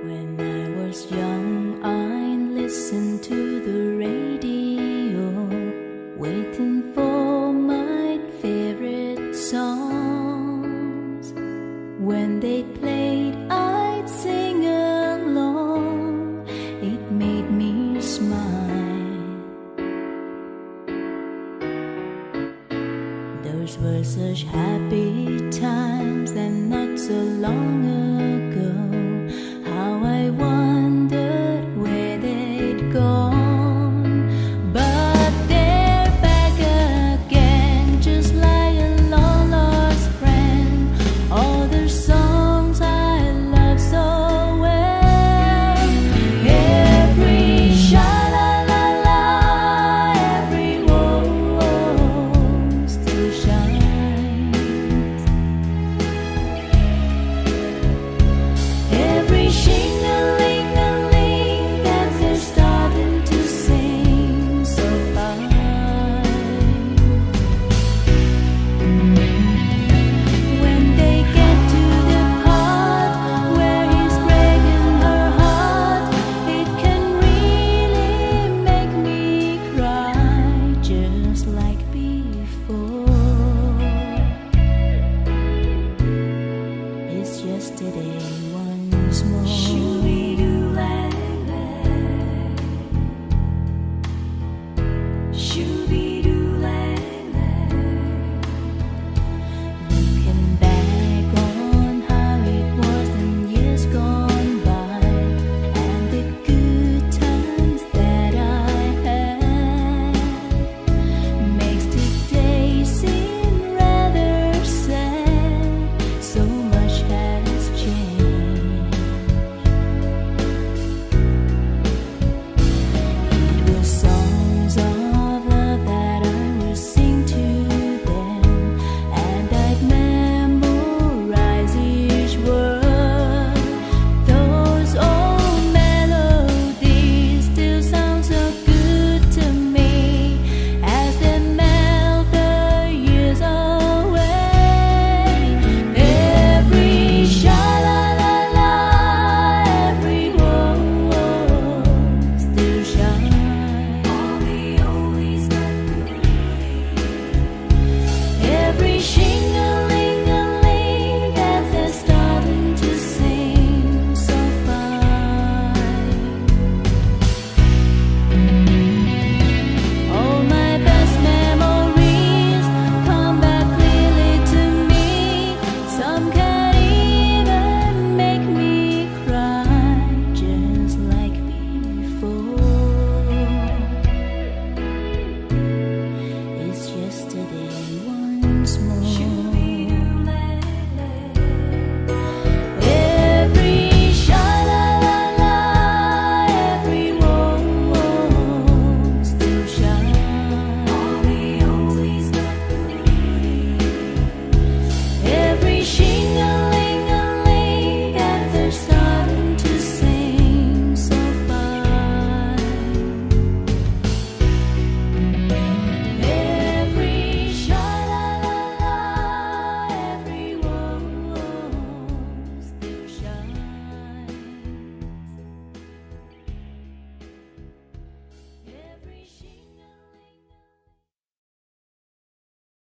When I was young, I listened to the radio, waiting for my favorite songs. When they played, I'd sing along. It made me smile. Those were such happy times, and not so long ago. How I wondered where they'd gone. But they're back again, just like a long lost friend. All the songs I love so well. Every sha-la-la-la, every whoa-whoa still shines. Every shing-a-ling-a-ling that they're starting to sing so fine. When they get to the part where he's breaking her heart, it can really make me cry, just like before. It's yesterday once more.